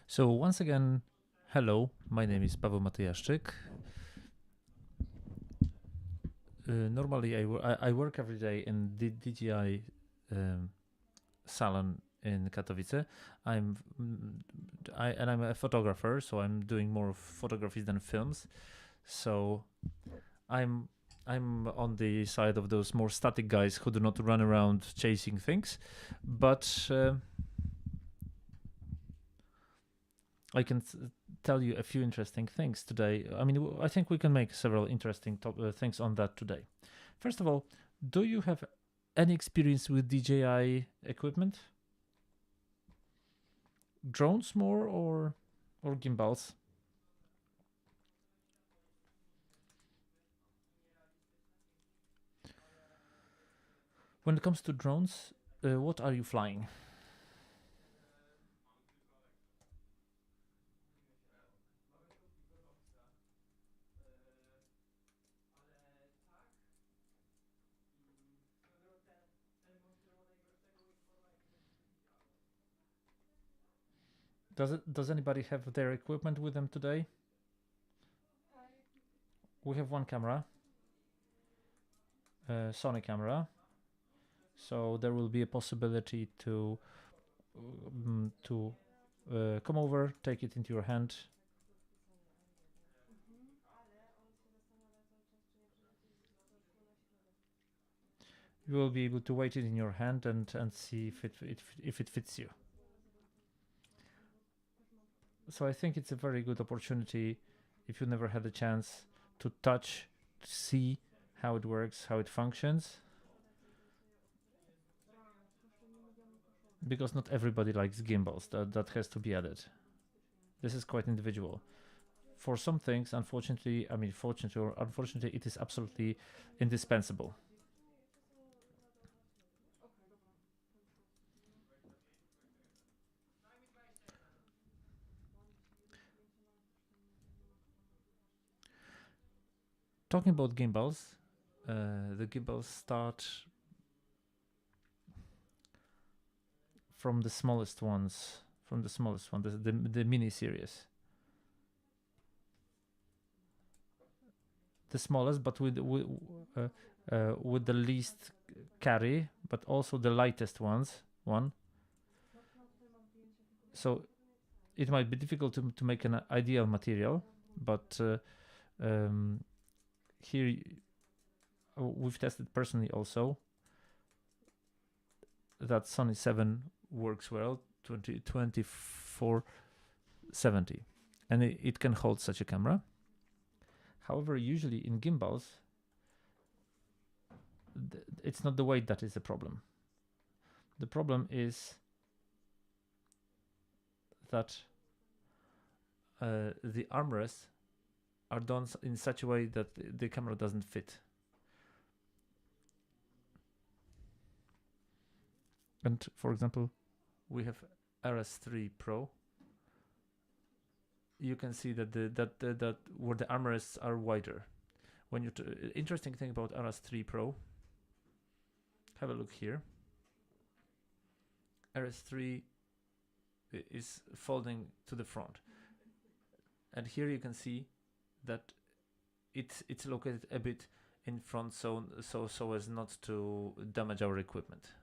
So once again, hello, my name is Paweł Matyjaszczyk. Normally I work every day in the DJI salon in Katowice. I'm I'm a photographer, so I'm doing more photographies than films. So I'm on the side of those more static guys who do not run around chasing things, but I can tell you a few interesting things today. I mean, I think we can make several interesting things on that today. First of all, do you have any experience with DJI equipment? Drones more or gimbals? When it comes to drones, what are you flying? Does anybody have their equipment with them today? We have one camera, Sony camera, so there will be a possibility to come over, take it into your hand. You will be able to weight it in your hand and see if it fits you. So I think it's a very good opportunity if you never had a chance to touch, to see how it works, how it functions. Because not everybody likes gimbals, that has to be added. This is quite individual. For some things, unfortunately, fortunately or unfortunately, it is absolutely indispensable. Talking about gimbals, the gimbals start from the smallest ones, the mini series. The smallest, but with the least carry, but also the lightest one. So it might be difficult to make an ideal material, but here we've tested personally also that Sony 7 works well, 2470, and it can hold such a camera. However, usually in gimbals, it's not the weight that is the problem. The problem is that the armrests are done in such a way that the camera doesn't fit. And for example, we have RS3 Pro. You can see that that where the armrests are wider. When you interesting thing about RS3 Pro, have a look here. RS3 is folding to the front, and here you can see that it's located a bit in front, so as not to damage our equipment.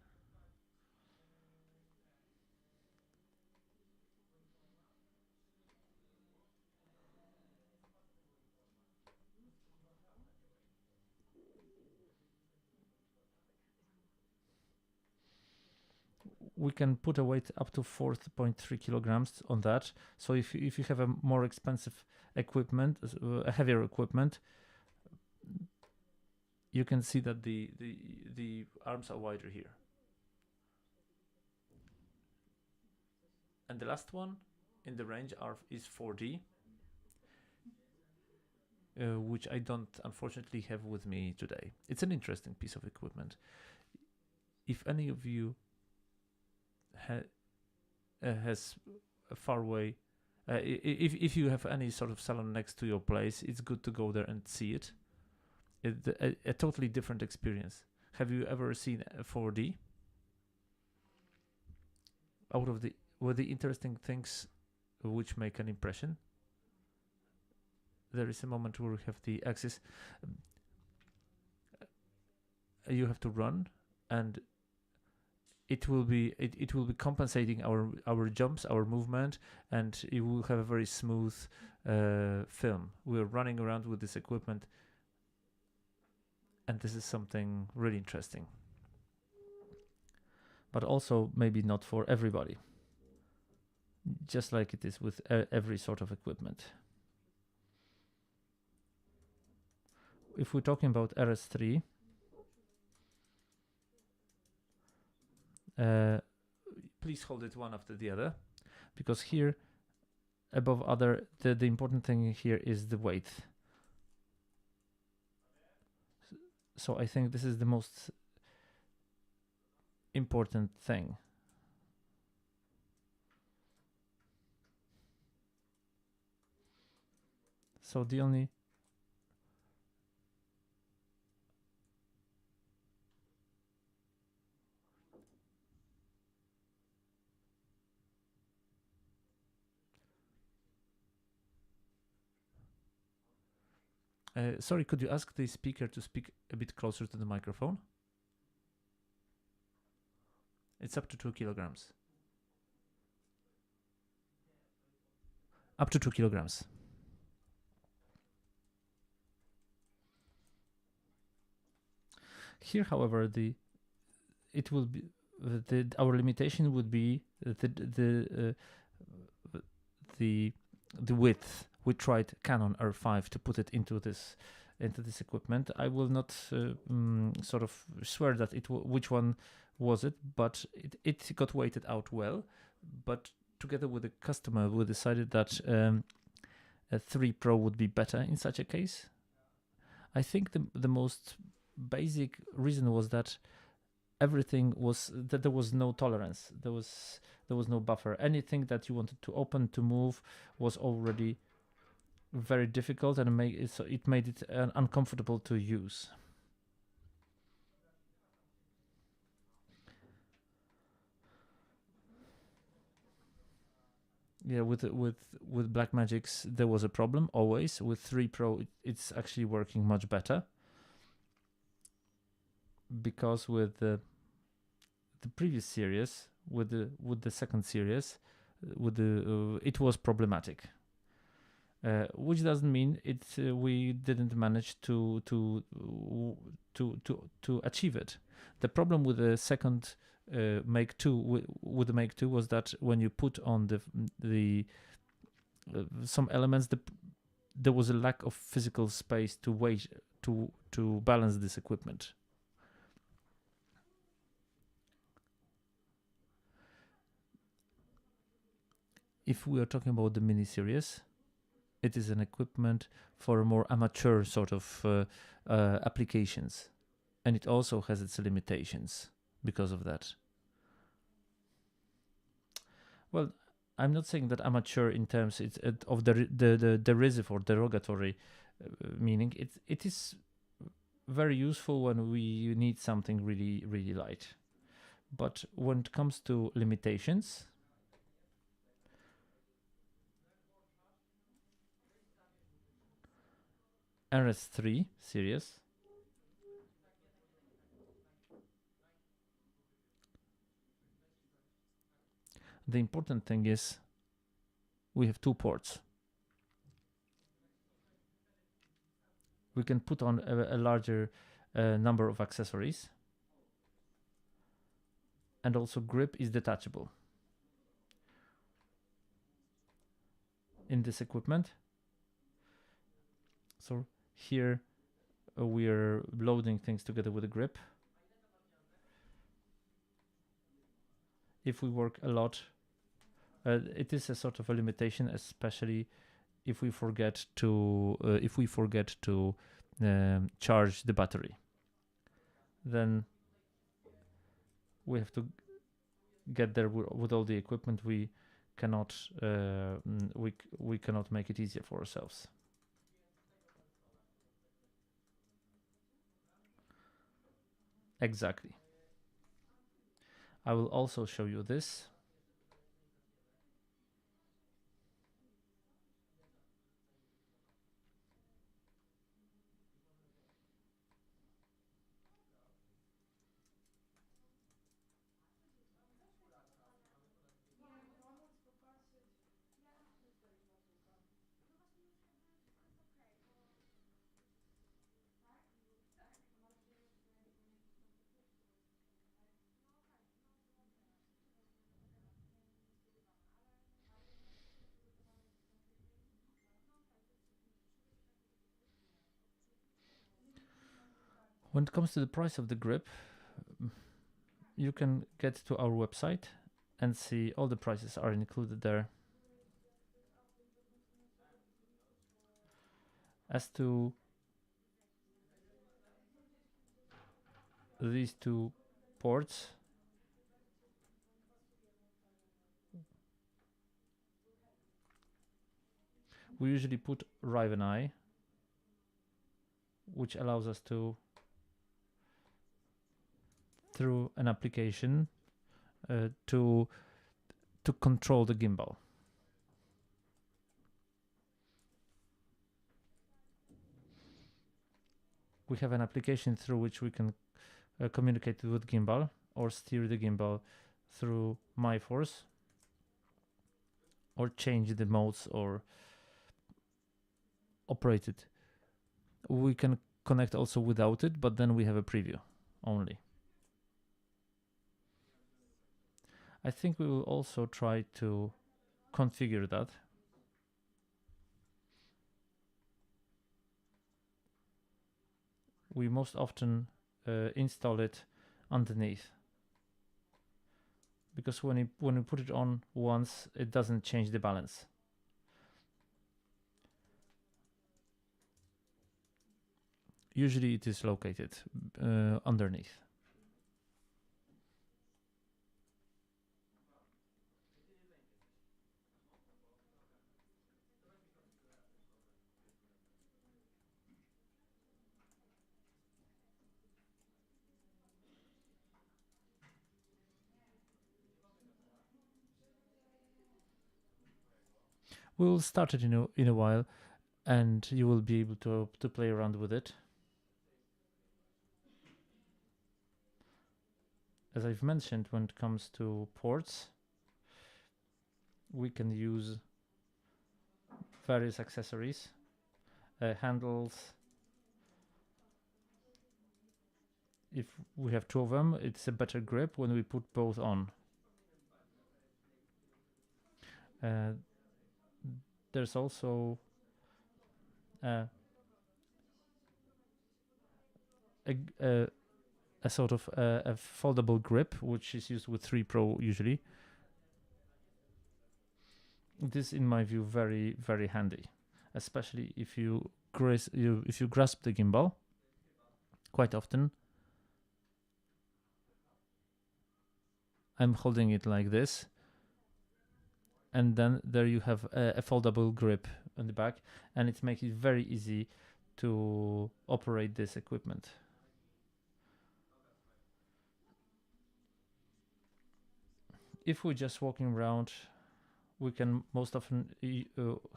We can put a weight up to 4.3 kilograms on that. So if you have a more expensive equipment, a heavier equipment, you can see that the arms are wider here. And the last one in the range is 4D, which I don't unfortunately have with me today. It's an interesting piece of equipment. If any of you has a far way, if you have any sort of salon next to your place, it's good to go there and see it. It's a totally different experience. Have you ever seen 4D? out of the interesting things which make an impression. There is a moment where we have the axis. You have to run, and it will be compensating our jumps, our movement, and it will have a very smooth film. We're running around with this equipment, and this is something really interesting. But also maybe not for everybody, just like it is with every sort of equipment. If we're talking about RS3, please hold it one after the other, because here above other, the important thing here is the weight. So I think this is the most important thing. So the only sorry, could you ask the speaker to speak a bit closer to the microphone? It's up to 2 kilograms. Up to 2 kilograms. Here, however, our limitation would be the width. We tried Canon R5 to put it into this equipment. I will not sort of swear that which one was it, but it got weighted out well. But together with the customer, we decided that a 3 Pro would be better in such a case. I think the most basic reason was that everything was that there was no tolerance. There was no buffer. Anything that you wanted to open, to move, was already very difficult, and it made it uncomfortable to use. Yeah, with Blackmagic's there was a problem always. With 3 Pro, it's actually working much better, because with the previous series, with the second series, it was problematic. Which doesn't mean we didn't manage to achieve it. The problem with the second Make 2 with the Make 2 was that when you put on the some elements, there was a lack of physical space to balance this equipment. If we are talking about the mini series, it is an equipment for more amateur sort of applications, and it also has its limitations because of that. Well, I'm not saying that amateur in terms of the derisive or derogatory meaning. It is very useful when we need something really, really light. But when it comes to limitations, RS3 series, the important thing is we have 2 ports. We can put on a larger number of accessories, and also grip is detachable in this equipment. So here we're loading things together with a grip. If we work a lot, it is a sort of a limitation, especially if we forget to charge the battery. Then we have to get there with all the equipment. We cannot we cannot make it easier for ourselves. Exactly. I will also show you this. When it comes to the price of the grip, you can get to our website and see all the prices are included there. As to these two ports, we usually put Riven, which allows us to, through an application, to control the gimbal. We have an application through which we can communicate with gimbal or steer the gimbal through MyForce, or change the modes or operate it. We can connect also without it, but then we have a preview only. I think we will also try to configure that. We most often install it underneath, because when we put it on once, it doesn't change the balance. Usually it is located underneath. We will start it in a while, and you will be able to play around with it. As I've mentioned, when it comes to ports, we can use various accessories, handles. If we have two of them, it's a better grip when we put both on. There's also a sort of a foldable grip, which is used with 3 Pro usually. This, in my view, very, very handy, especially if you grasp the gimbal. Quite often I'm holding it like this, and then there you have a foldable grip on the back, and it makes it very easy to operate this equipment. If we're just walking around, we can most often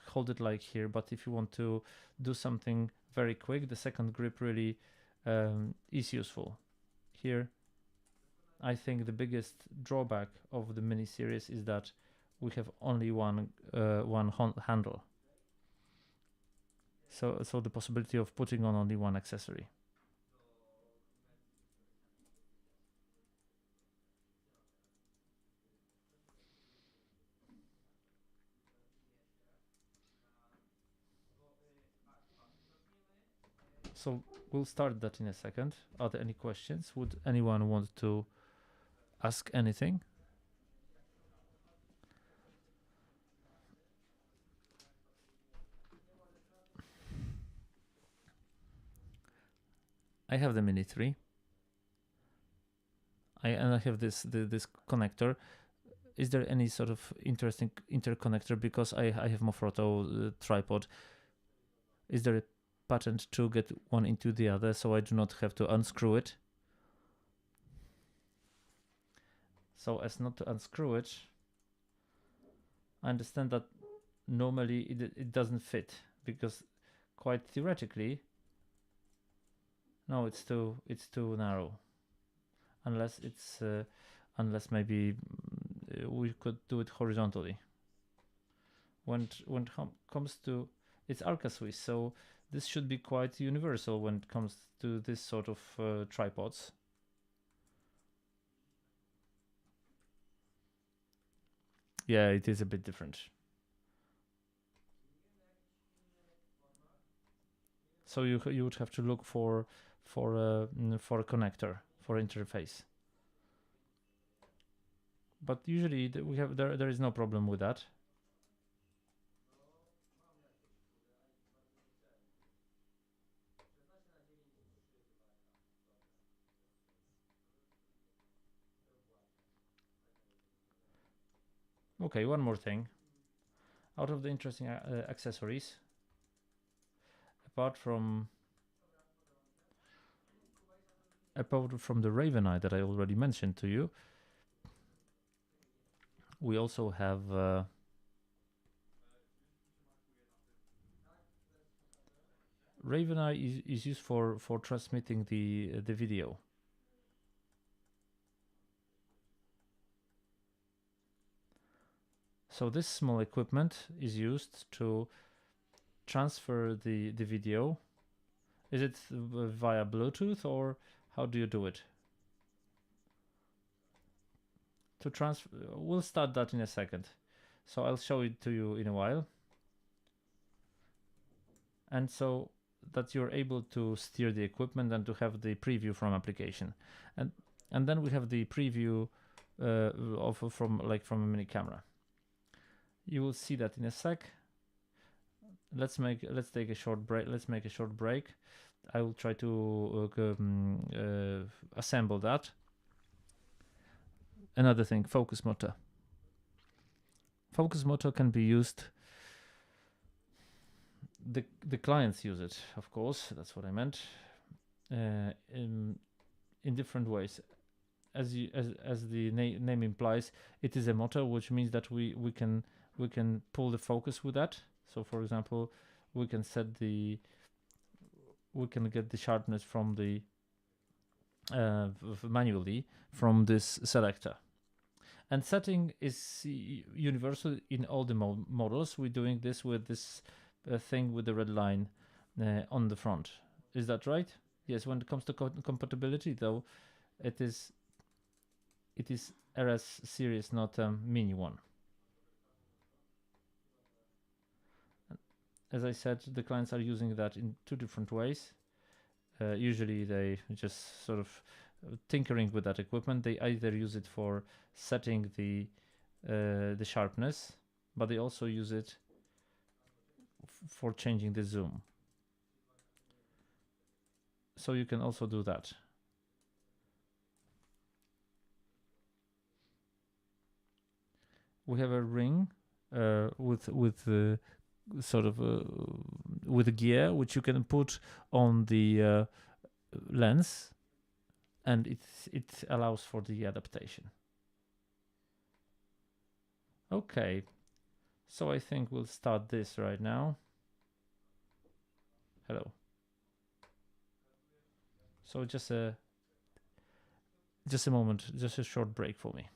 hold it like here, but if you want to do something very quick, the second grip really is useful. Here, I think the biggest drawback of the mini series is that we have only one handle. So the possibility of putting on only one accessory. So we'll start that in a second. Are there any questions? Would anyone want to ask anything? I have the Mini 3. I have this connector. Is there any sort of interesting interconnector? Because I have Mofroto tripod. Is there a patent to get one into the other, so I do not have to unscrew it? So as not to unscrew it, I understand that normally it doesn't fit, because quite theoretically, no, it's too narrow. Unless it's unless maybe we could do it horizontally. When it comes to, it's Arca Swiss, so this should be quite universal when it comes to this sort of tripods. Yeah, it is a bit different. So you would have to look for a connector for interface. But usually we have there is no problem with that. Okay, one more thing. Out of the interesting accessories, apart from the Raven Eye that I already mentioned to you, we also have Raven Eye is used for transmitting the video. So this small equipment is used to transfer the video. Is it via Bluetooth, or how do you do it? To transfer, we'll start that in a second. So I'll show it to you in a while. And so that you're able to steer the equipment and to have the preview from application. And then we have the preview from a mini camera. You will see that in a sec. Let's take a short break. Let's make a short break. I will try to assemble that. Another thing, focus motor. Focus motor can be used. The clients use it, of course. That's what I meant. In different ways. As the name implies, it is a motor, which means that we can pull the focus with that. So for example, we can get the sharpness from the manually from this selector. And setting is universal in all the models. We're doing this with this thing with the red line on the front. Is that right? Yes. When it comes to compatibility, though, it is RS series, not a mini one. As I said, the clients are using that in two different ways. Usually they just sort of tinkering with that equipment. They either use it for setting the sharpness, but they also use it for changing the zoom. So you can also do that. We have a ring with sort of with a gear which you can put on the lens, and it allows for the adaptation. Okay, so I think we'll start this right now. Hello. So just a moment, just a short break for me.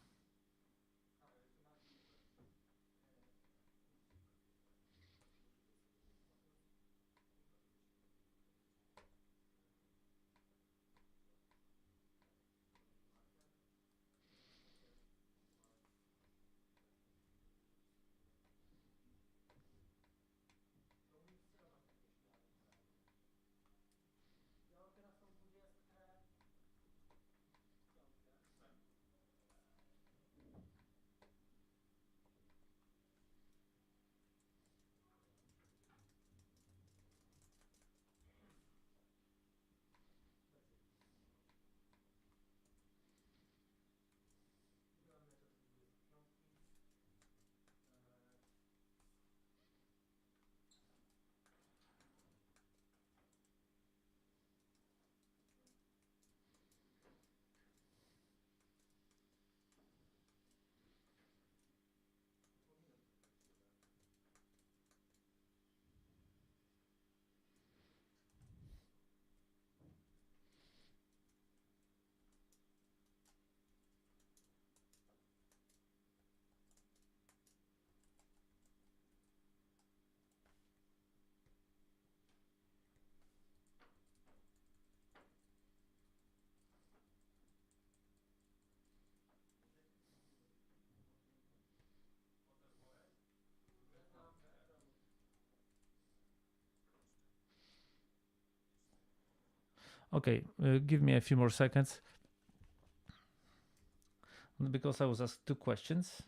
Okay, give me a few more seconds because I was asked 2 questions.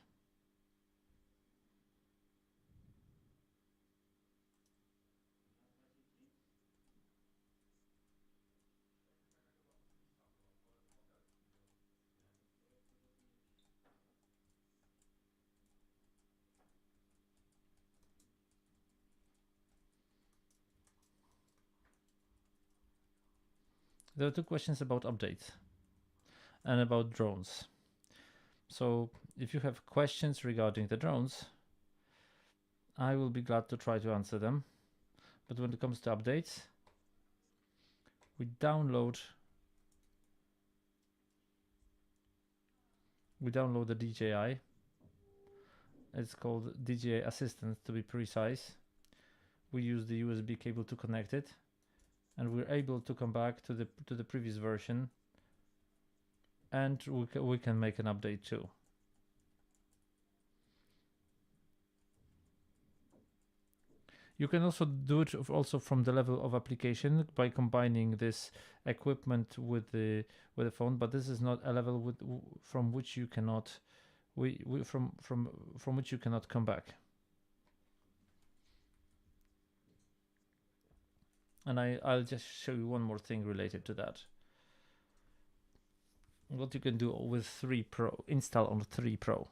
There are 2 questions about updates and about drones. So if you have questions regarding the drones, I will be glad to try to answer them. But when it comes to updates, we download the DJI. It's called DJI Assistant to be precise. We use the USB cable to connect it, and we're able to come back to the previous version, and we can make an update too. You can also do it also from the level of application by combining this equipment with the phone, but this is not a level from which you cannot from which you cannot come back. And I'll just show you one more thing related to that. What you can do with 3 Pro, install on 3 Pro.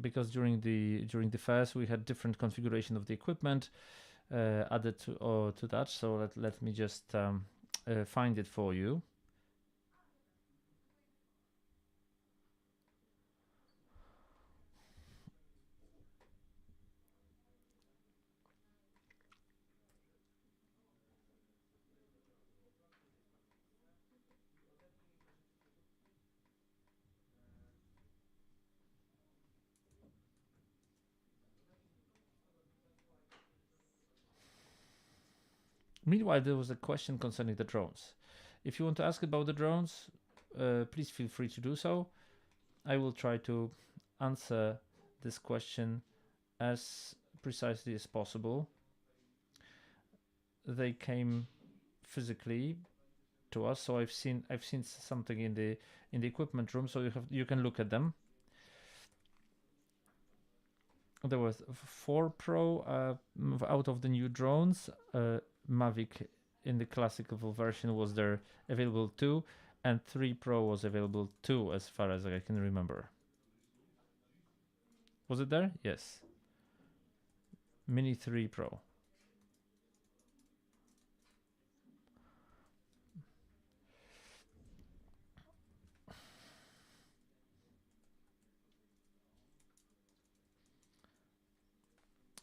Because during the fairs we had different configuration of the equipment added to that. So let me just find it for you. Meanwhile, there was a question concerning the drones. If you want to ask about the drones, please feel free to do so. I will try to answer this question as precisely as possible. They came physically to us, so I've seen something in the equipment room, so you can look at them. There was 4 Pro out of the new drones. Mavic in the classical version was there available too, and 3 Pro was available too, as far as I can remember. Was it there? Yes. Mini 3 Pro.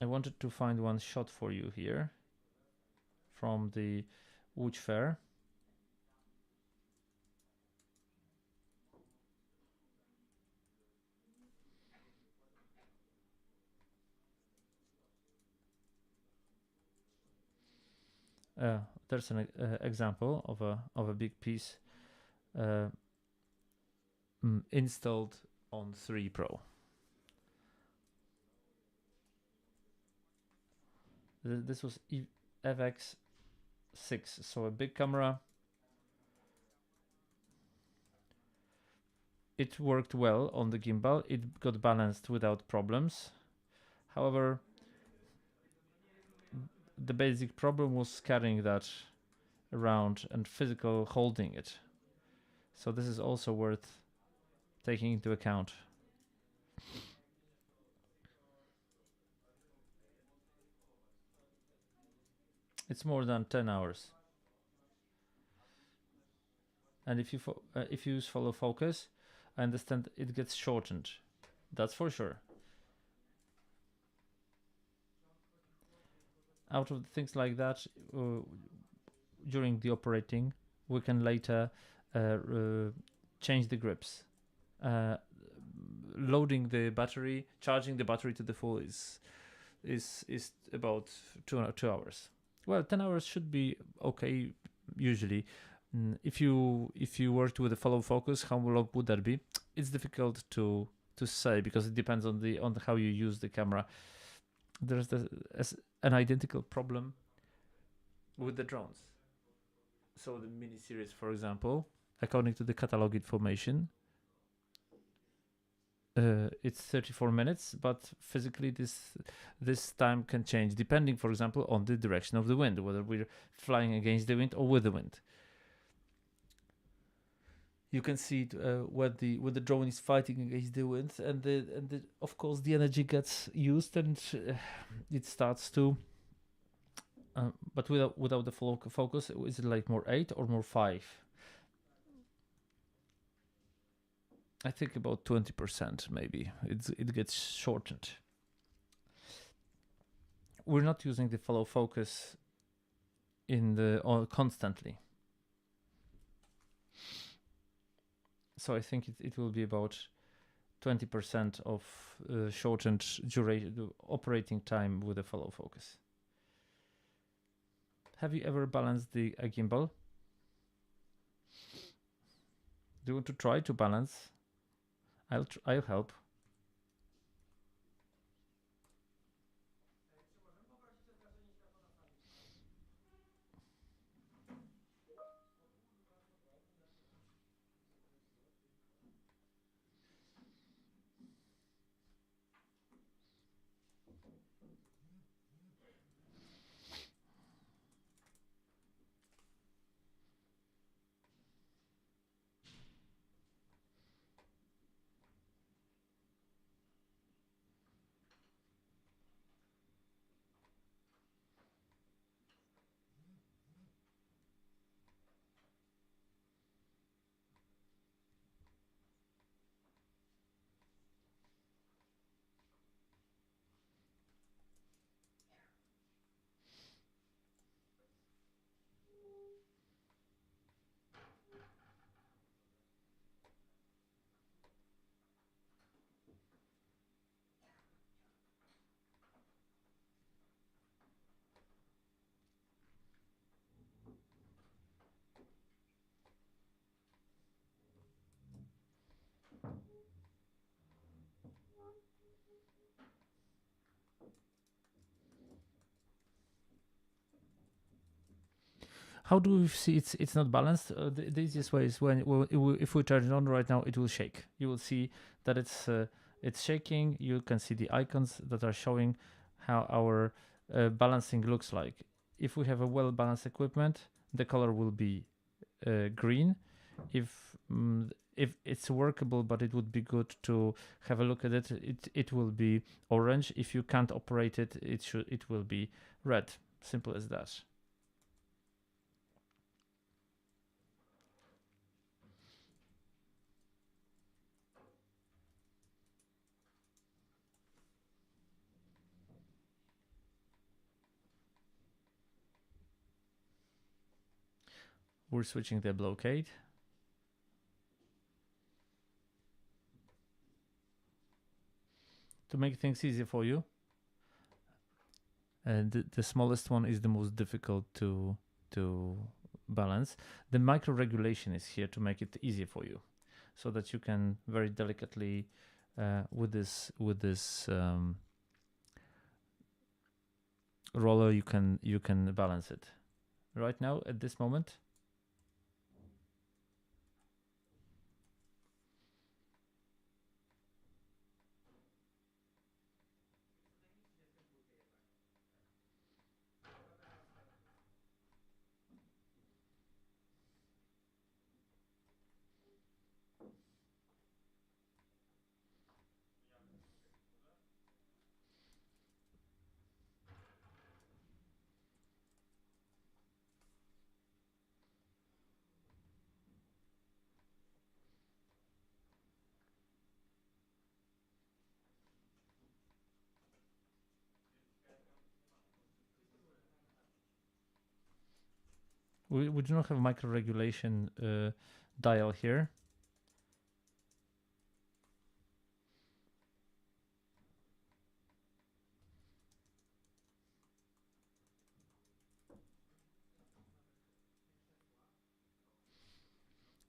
I wanted to find one shot for you here from the Łódź Fair. There's an example of a big piece installed on 3 Pro. This was FX 6, so a big camera. It worked well on the gimbal. It got balanced without problems. However, the basic problem was carrying that around and physical holding it. So this is also worth taking into account. It's more than 10 hours. And if you use follow focus, I understand it gets shortened. That's for sure. Out of things like that, during the operating, we can later change the grips. Loading the battery, charging the battery to the full is about 2 hours. Well, 10 hours should be okay usually. If you worked with a follow focus, how long would that be? It's difficult to say because it depends on how you use the camera. there's an identical problem with the drones. So the mini series, for example, according to the catalog information, it's 34 minutes, but physically this time can change depending, for example, on the direction of the wind, whether we're flying against the wind or with the wind. You can see it when the drone is fighting against the wind, and the of course the energy gets used, and it starts to. But without the focus, is it like more 8 or more 5? I think about 20% maybe. It gets shortened. We're not using the follow focus constantly. So I think it will be about 20% of shortened duration operating time with a follow focus. Have you ever balanced a gimbal? Do you want to try to balance? I'll help. How do we see it's not balanced? The easiest way is if we turn it on right now, it will shake. You will see that it's shaking. You can see the icons that are showing how our balancing looks like. If we have a well balanced equipment, the color will be green. If it's workable, but it would be good to have a look at it. It will be orange. If you can't operate it, it will be red. Simple as that. We're switching the blockade. To make things easier for you. And the smallest one is the most difficult to balance. The micro regulation is here to make it easier for you, so that you can very delicately with this roller you can balance it. Right now at this moment, we do not have micro regulation dial here.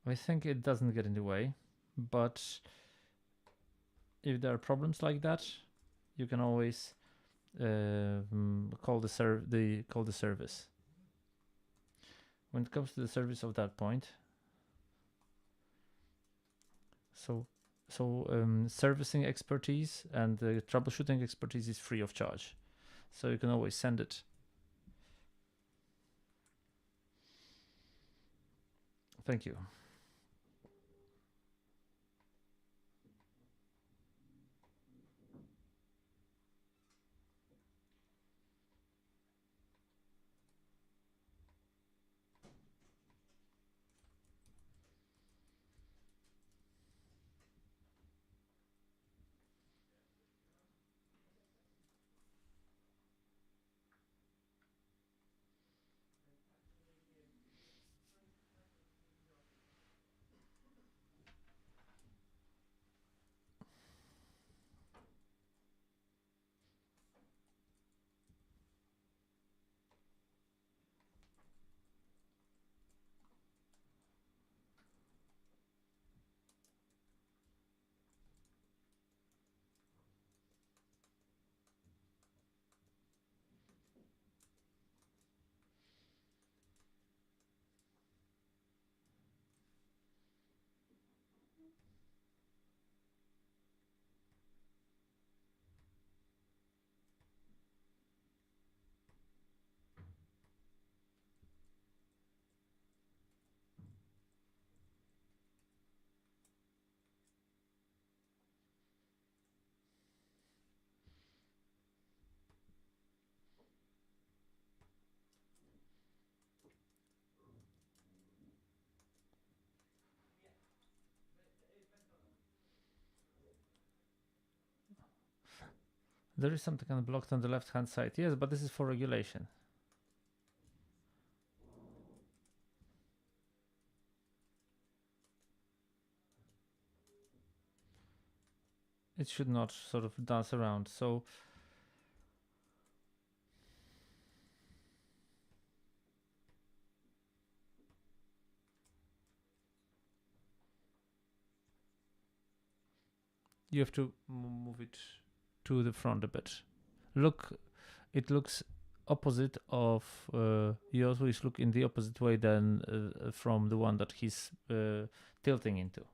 I think it doesn't get in the way, but if there are problems like that, you can always call the service. When it comes to the service of that point, so servicing expertise and the troubleshooting expertise is free of charge, so you can always send it. Thank you. There is something unblocked on the left hand side. Yes, but this is for regulation. It should not sort of dance around. So you have to move it to the front a bit. Look, it looks opposite of you always look in the opposite way than from the one that he's tilting into.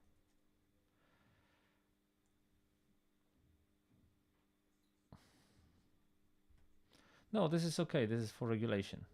No, this is okay. This is for regulation.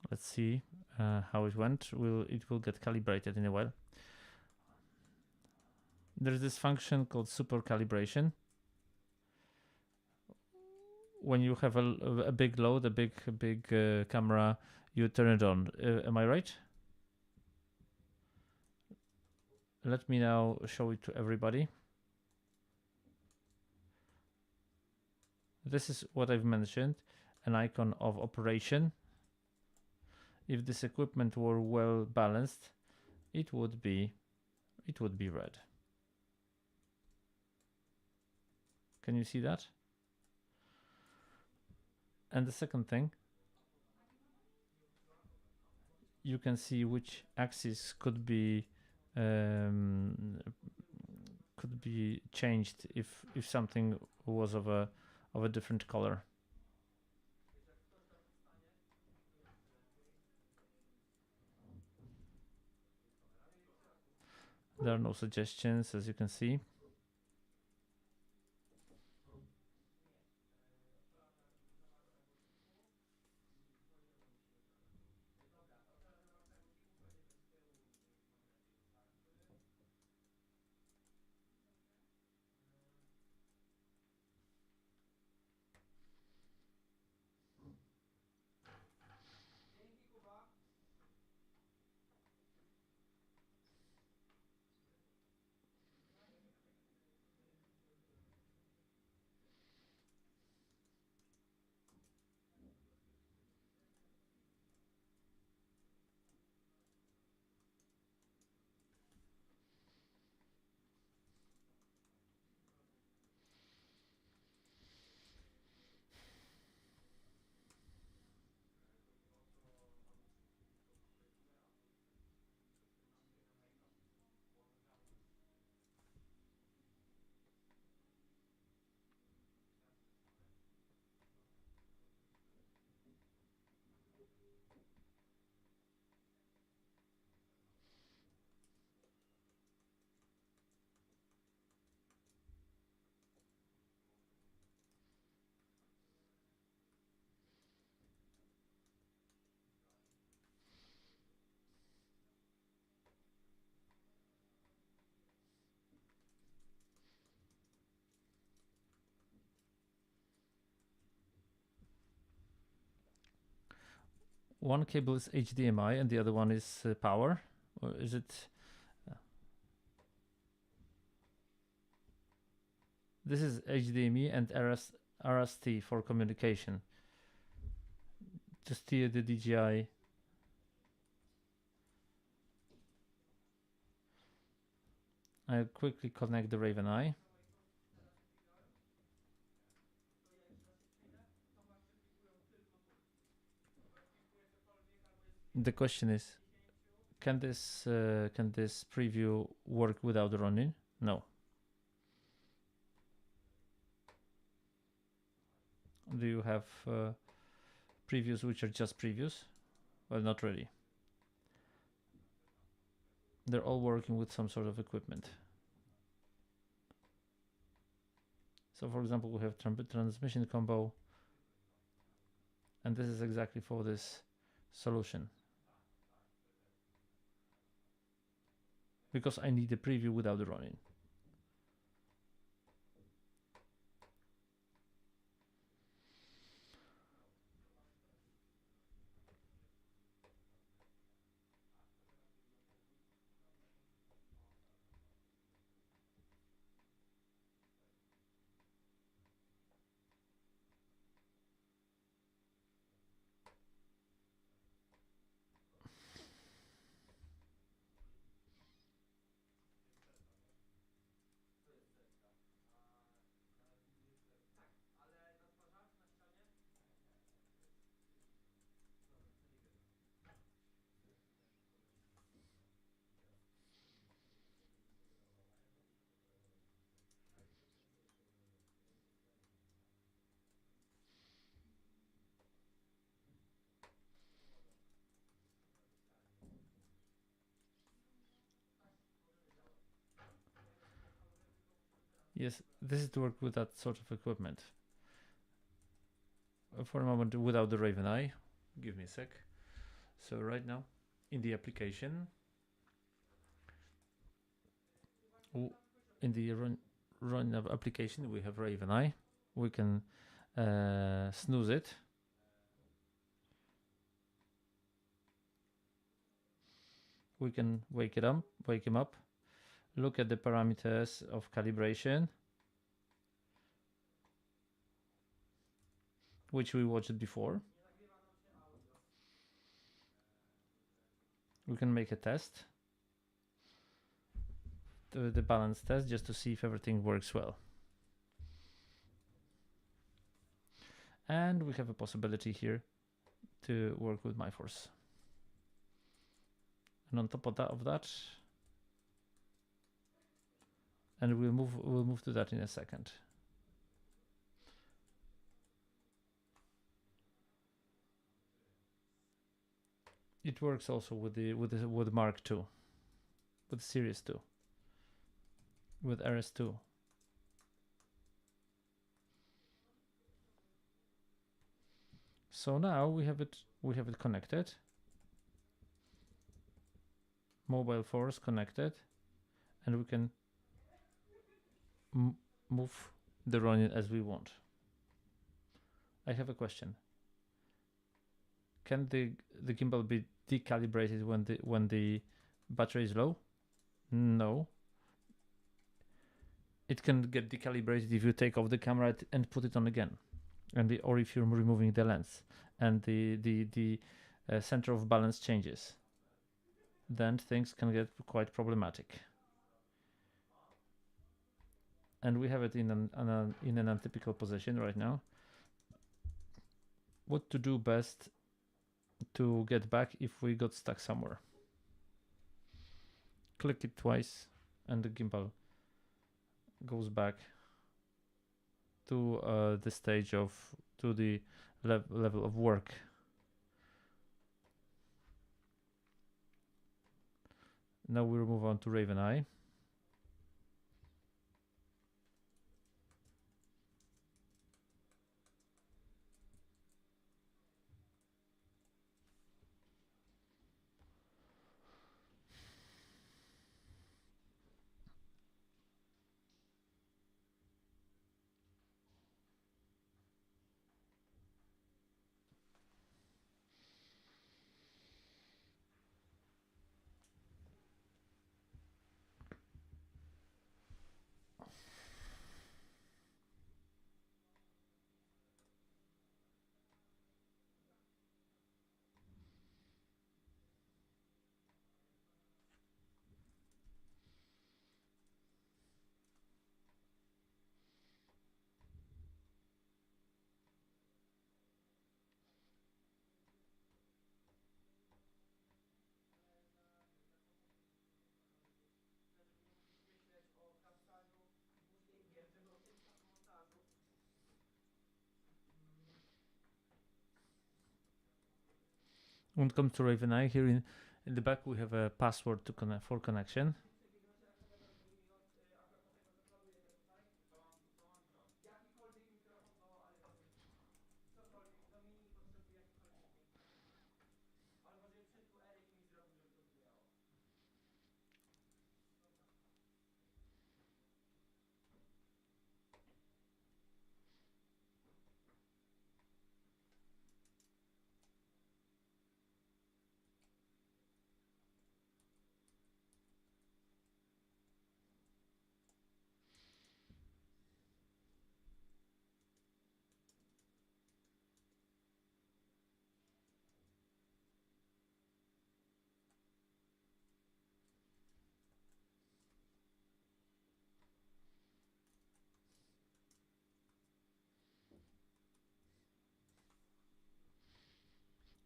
Let's see how it went. It will get calibrated in a while. There's this function called super calibration. When you have a big load, a big camera, you turn it on. Am I right? Let me now show it to everybody. This is what I've mentioned, an icon of operation. If this equipment were well balanced, it would be red. Can you see that? And the second thing, you can see which axis could be changed if something was of a different color. There are no suggestions, as you can see. one cable is HDMI and the other one is power, or is it? This is HDMI and RST for communication. To steer the DJI. I'll quickly connect the Raven Eye. The question is, can this preview work without running? No. Do you have previews which are just previews? Well, not really. They're all working with some sort of equipment. So for example, we have transmission combo, and this is exactly for this solution. Because I need a preview without the running. Yes, this is to work with that sort of equipment. For a moment, without the Raven Eye, give me a sec. So right now, in the application, in the run of application, we have Raven Eye. We can snooze it. We can wake him up. Look at the parameters of calibration, which we watched before. We can make a test, the balance test, just to see if everything works well. And we have a possibility here to work with MyForce. And on top of that, and we'll move to that in a second. It works also with Mark II, with Series 2, with RS2. So now we have it connected. Mobile force connected, and we can move the running as we want. I have a question. Can the gimbal be decalibrated when the battery is low? No. It can get decalibrated if you take off the camera and put it on again, or if you're removing the lens and the center of balance changes. Then things can get quite problematic. And we have it in an untypical position right now. What to do best to get back if we got stuck somewhere? Click it twice and the gimbal goes back to the stage to the level of work. Now we'll move on to Raven Eye. When it comes to Raven Eye, here in the back we have a password to connect for connection.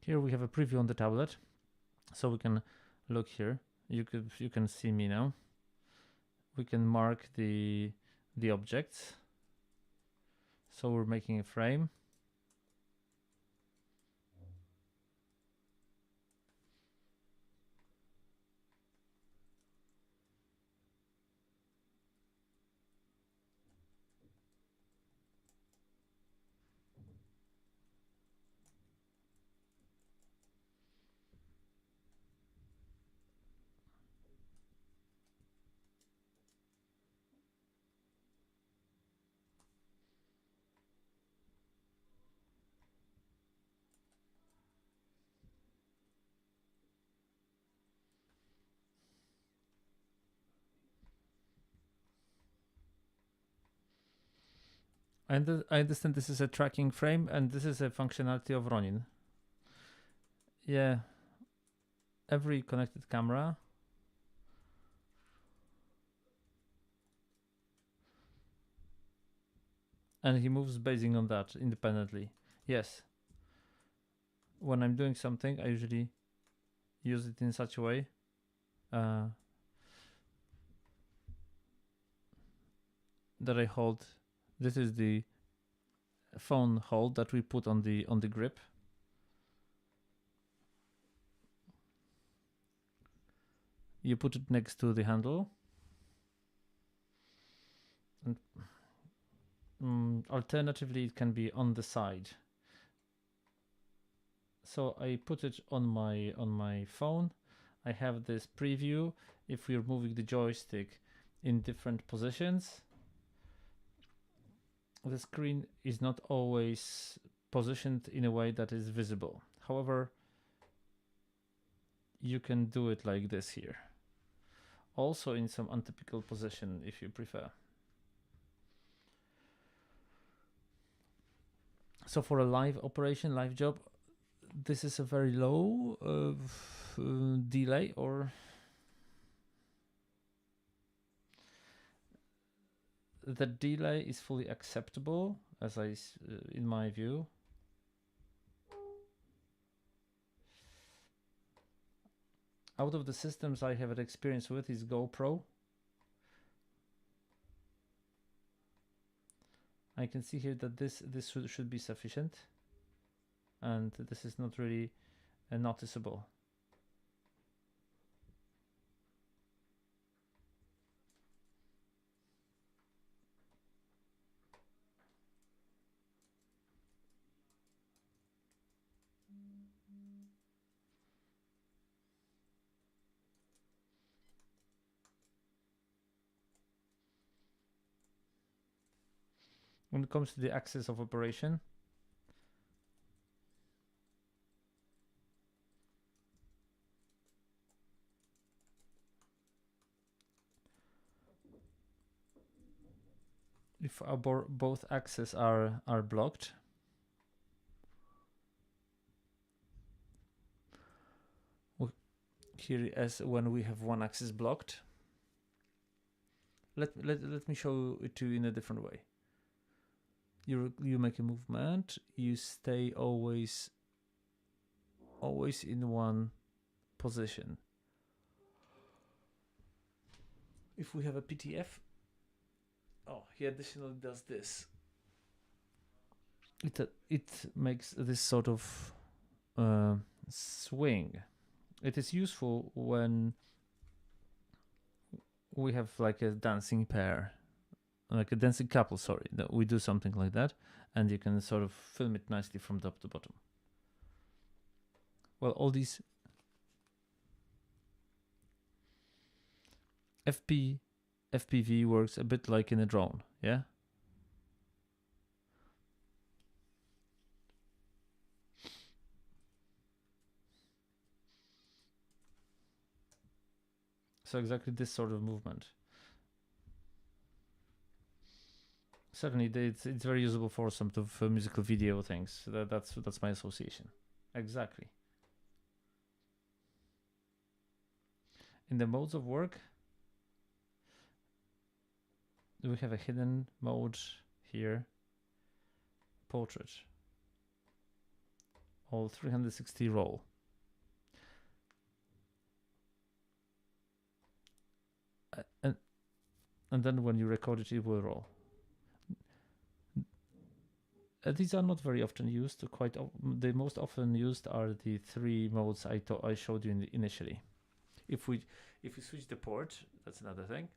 Here we have a preview on the tablet, so we can look here. You can see me now. We can mark the objects. So we're making a frame. I understand this is a tracking frame, and this is a functionality of Ronin. Yeah, every connected camera and he moves based on that independently. Yes. When I'm doing something, I usually use it in such a way that I hold. This is the phone hold that we put on the grip. You put it next to the handle. And alternatively, it can be on the side. So I put it on my phone. I have this preview. If we're moving the joystick in different positions, the screen is not always positioned in a way that is visible. However, you can do it like this here. Also in some untypical position if you prefer. So for a live operation, live job, this is a very low delay, or the delay is fully acceptable, as in my view. Out of the systems I have had experience with is GoPro. I can see here that this should be sufficient, and this is not really noticeable. When it comes to the axis of operation, if both axes are blocked, here as when we have one axis blocked, let me show it to you in a different way. You make a movement, you stay always in one position. If we have a PTF, he additionally does this. It makes this sort of swing. It is useful when we have like a dancing pair, like a dancing couple, sorry, that we do something like that, and you can sort of film it nicely from top to bottom. Well, all these FPV works a bit like in a drone, yeah? So exactly this sort of movement. Certainly, it's very usable for some of musical video things. That's my association. Exactly. In the modes of work, we have a hidden mode here. Portrait. All 360 roll. And then when you record it, it will roll. These are not very often used. The most often used are the 3 modes I showed you initially. If we switch the port, that's another thing.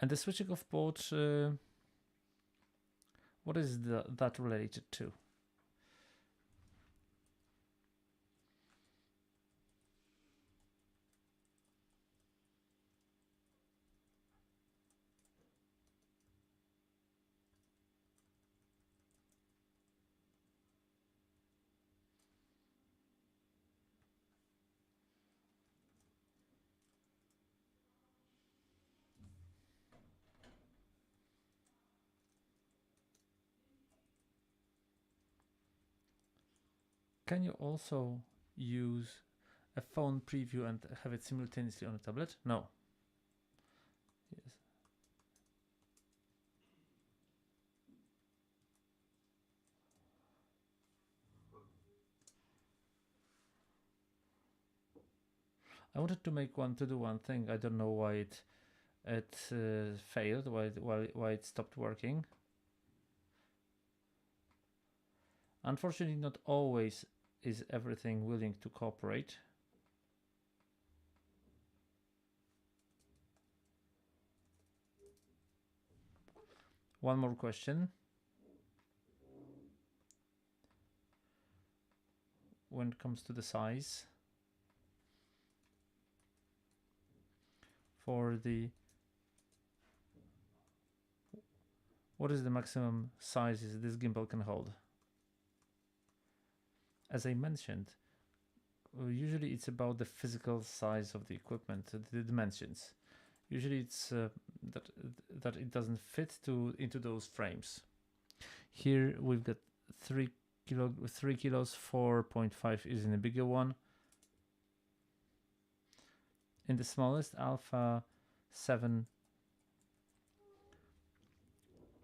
And the switching of port, what is that related to? Can you also use a phone preview and have it simultaneously on a tablet? No. Yes. I wanted to do one thing. I don't know why it failed. Why it stopped working. Unfortunately, not always is everything willing to cooperate. One more question. When it comes to the size for what is the maximum size this gimbal can hold? As I mentioned, usually it's about the physical size of the equipment, the dimensions. Usually it's that it doesn't fit into those frames. Here we've got 3 kilos, 4.5 is in a bigger one. In the smallest, Alpha 7,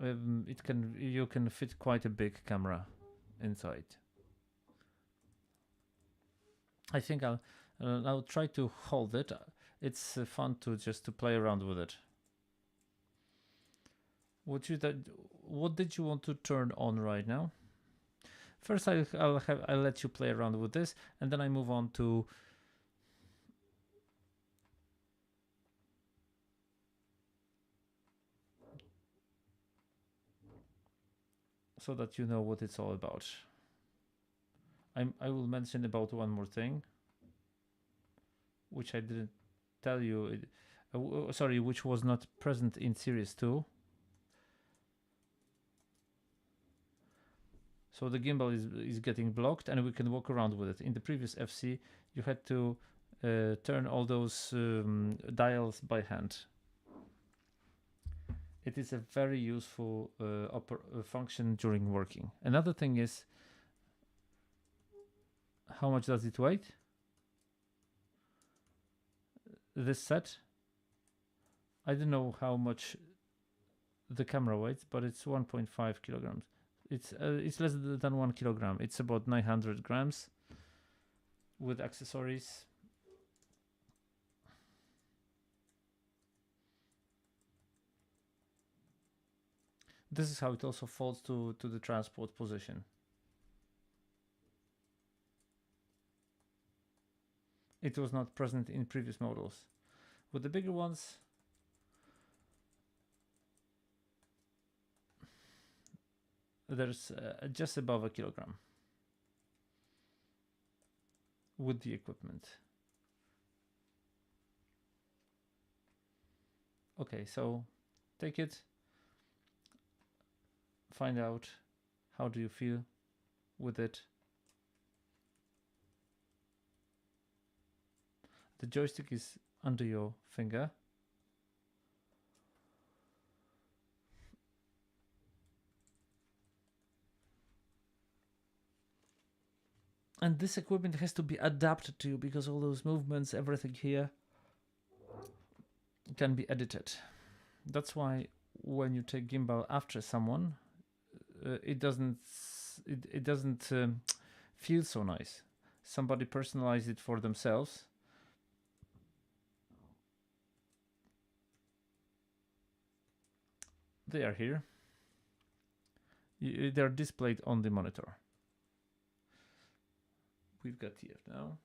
you can fit quite a big camera inside. I think I'll try to hold it. It's fun to play around with it. What did you want to turn on right now? First, I'll let you play around with this, and then I move on to so that you know what it's all about. I will mention about one more thing, which I didn't tell you. Sorry, which was not present in Series 2. So the gimbal is getting blocked, and we can walk around with it. In the previous FC, you had to turn all those dials by hand. it is a very useful function during working. Another thing is, how much does it weigh? This set, I don't know how much the camera weighs, but it's 1.5 kilograms. It's less than 1 kilogram. It's about 900 grams with accessories. This is how it also folds to the transport position. It was not present in previous models. With the bigger ones, there's just above a kilogram with the equipment. Okay, so take it, find out how do you feel with it. The joystick is under your finger. And this equipment has to be adapted to you because all those movements, everything here can be edited. That's why when you take gimbal after someone, it doesn't feel so nice. Somebody personalized it for themselves. They are here. They're displayed on the monitor. We've got TF now.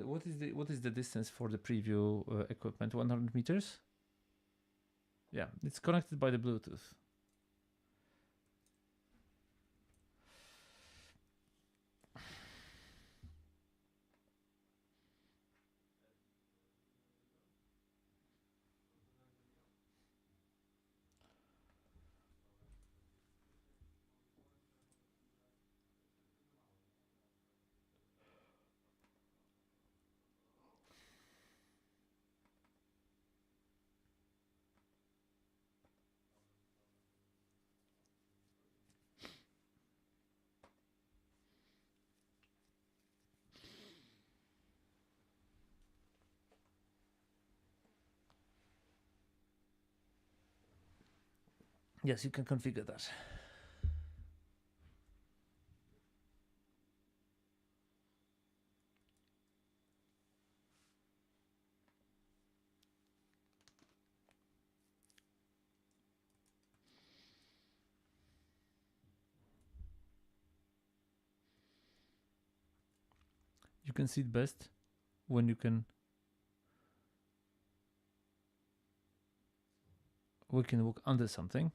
What is the distance for the preview equipment? 100 meters? Yeah, it's connected by the Bluetooth. Yes, you can configure that. You can see it best when we can walk under something.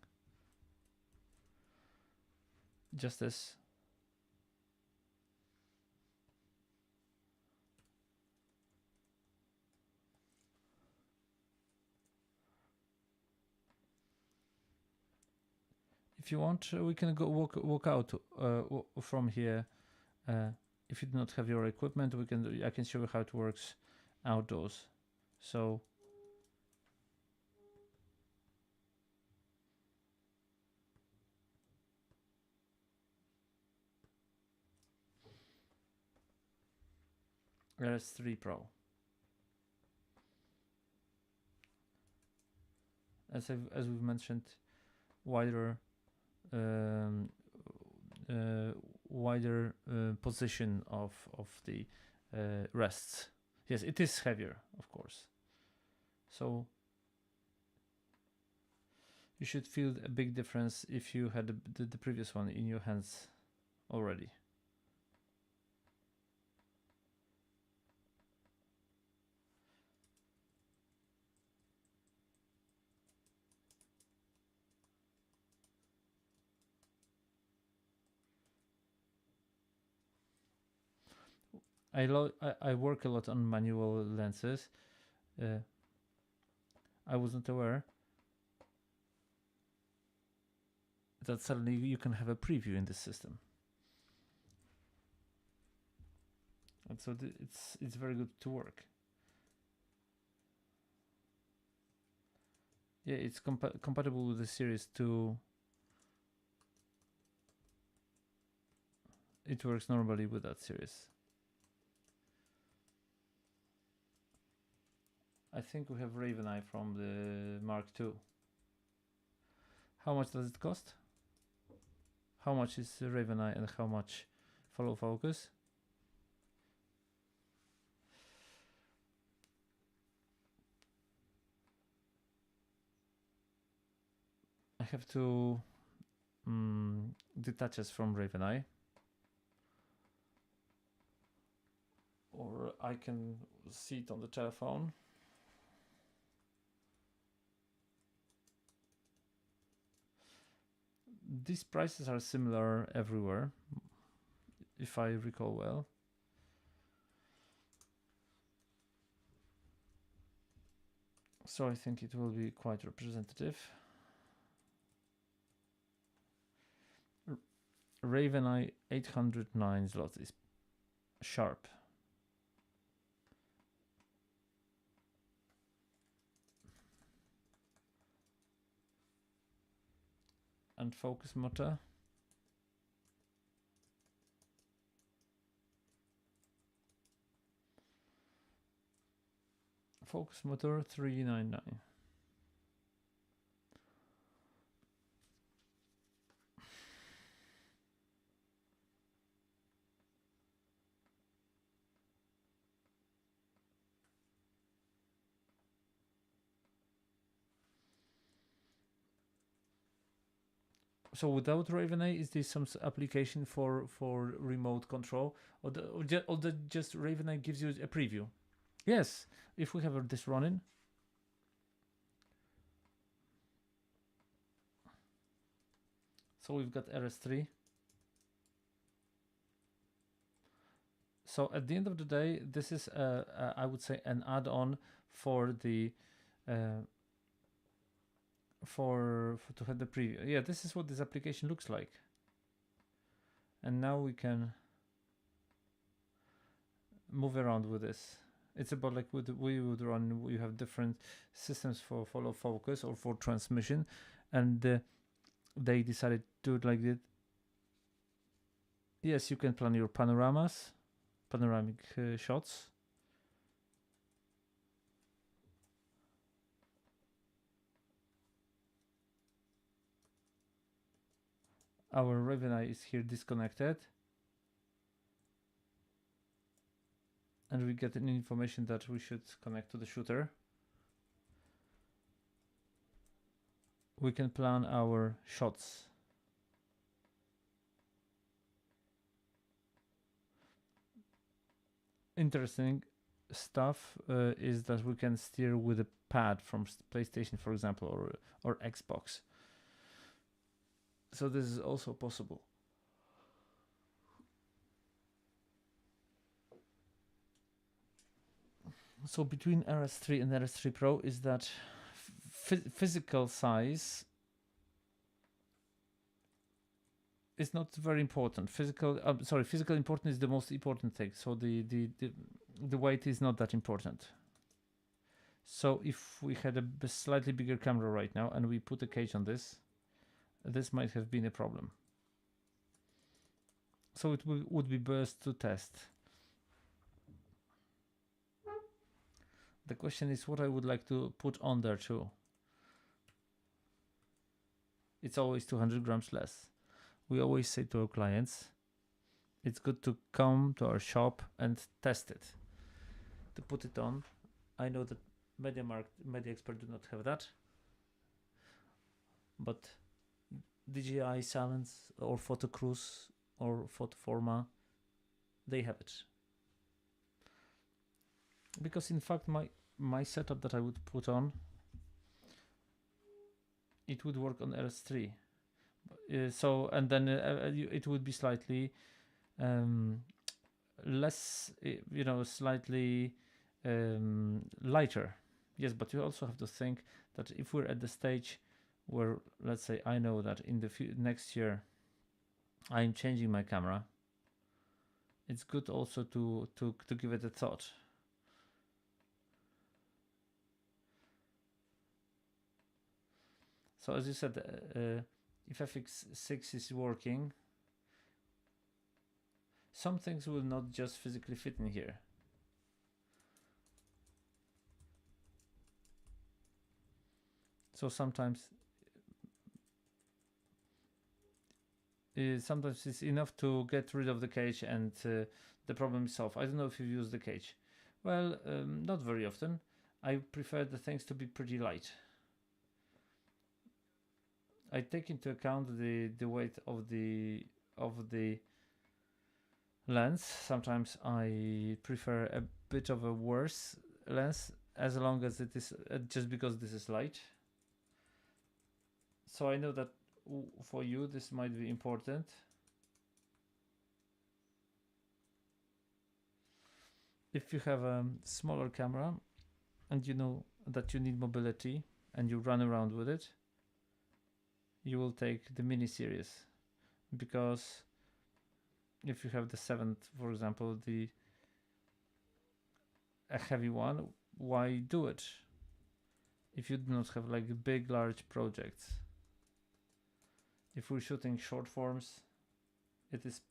Just as if you want, we can go walk out from here. If you do not have your equipment, I can show you how it works outdoors. So RS3 Pro. As we've mentioned, wider position of the rests. Yes, it is heavier, of course. So you should feel a big difference if you had the previous one in your hands already. I work a lot on manual lenses. I wasn't aware that suddenly you can have a preview in this system, and so it's very good to work. Yeah, it's compatible with the Series 2. It works normally with that series. I think we have Raven Eye from the Mark II. How much does it cost? How much is Raven Eye and how much follow focus? I have to detach us from Raven Eye. Or I can see it on the telephone. These prices are similar everywhere, if I recall well. So I think it will be quite representative. Raven Eye 809 zlotys sharp. And focus motor. Focus motor 399. So without Raven Eye, is there some application for remote control, or just Raven Eye gives you a preview? Yes, if we have this running. So we've got RS3. So at the end of the day, this is I would say an add-on for the for to have the preview. Yeah, this is what this application looks like. And now we can move around with this. It's about like we would run. We have different systems for follow focus or for transmission, and they decided to do it like that. Yes, you can plan your panoramic shots. Our Raven Eye is here disconnected. And we get an information that we should connect to the shooter. We can plan our shots. Interesting stuff is that we can steer with a pad from PlayStation, for example, or Xbox. So this is also possible. So between RS3 and RS3 Pro is that physical size is not very important. Physical important is the most important thing. So the weight is not that important. So if we had a slightly bigger camera right now and we put a cage on this might have been a problem. So it would be best to test. The question is what I would like to put on there too. It's always 200 grams less. We always say to our clients, it's good to come to our shop and test it. To put it on. I know that Media Expert do not have that. But DJI Silence or Photo Cruise or Photoforma, they have it. Because in fact my setup that I would put on, it would work on RS3. So and then it would be slightly less, slightly lighter. Yes, but you also have to think that if we're at the stage where, let's say, I know that in the next year I'm changing my camera, it's good also to give it a thought. So as you said, if FX6 is working, some things will not just physically fit in here. So sometimes it's enough to get rid of the cage and the problem is solved. I don't know if you use the cage. Well, not very often. I prefer the things to be pretty light. I take into account the weight of the lens. Sometimes I prefer a bit of a worse lens, as long as it is just because this is light. So I know that for you this might be important. If you have a smaller camera and you know that you need mobility and you run around with it, you will take the mini series, because if you have the 7th, for example, a heavy one, why do it if you do not have like big large projects? If we're shooting short forms, it is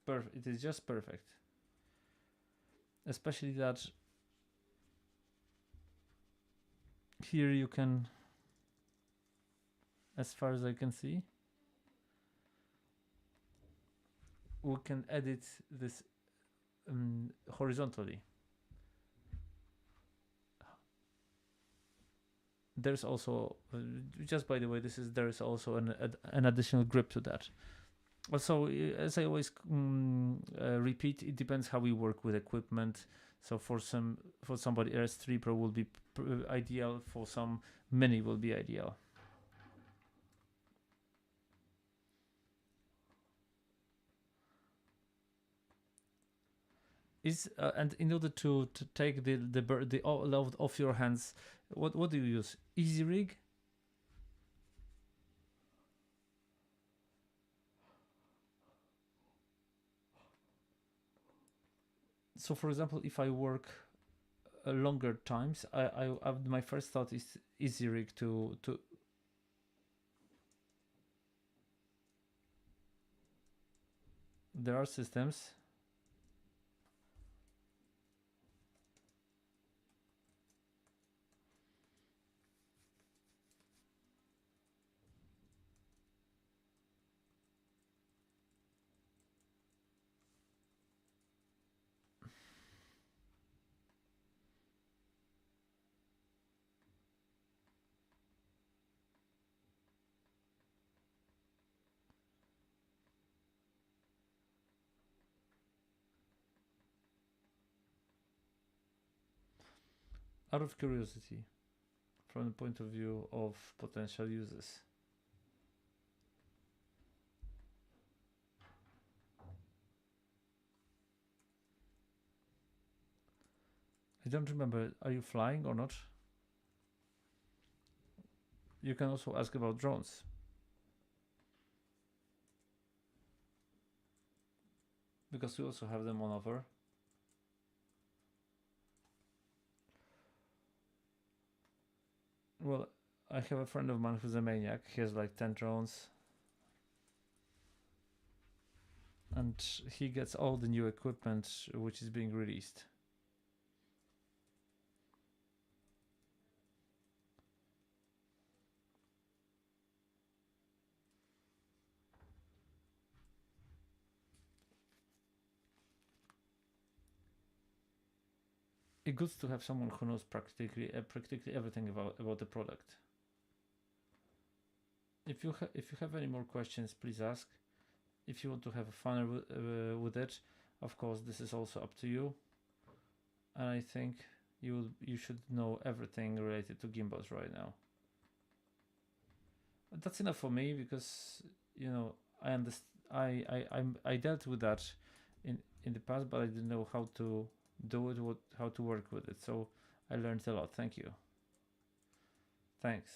just perfect. Especially that here you can, as far as I can see, we can edit this horizontally. There's also, just by the way, there is also an additional grip to that. Also, as I always repeat, it depends how we work with equipment. So for somebody, RS3 Pro will be ideal. For some, Mini will be ideal. And in order to take the load off your hands, what do you use? Easy rig? So for example, if I work longer times, my first thought is easy rig to there are systems. Out of curiosity, from the point of view of potential users, I don't remember, are you flying or not? You can also ask about drones. Because we also have them on offer. Well, I have a friend of mine who's a maniac. He has like 10 drones. And he gets all the new equipment which is being released. It's good to have someone who knows practically everything about the product. If you have any more questions, please ask. If you want to have fun with it, of course, this is also up to you. And I think you should know everything related to gimbals right now. But that's enough for me, because I understand. I dealt with that in the past, but I didn't know how to do it, how to work with it. So I learned a lot. Thank you. Thanks.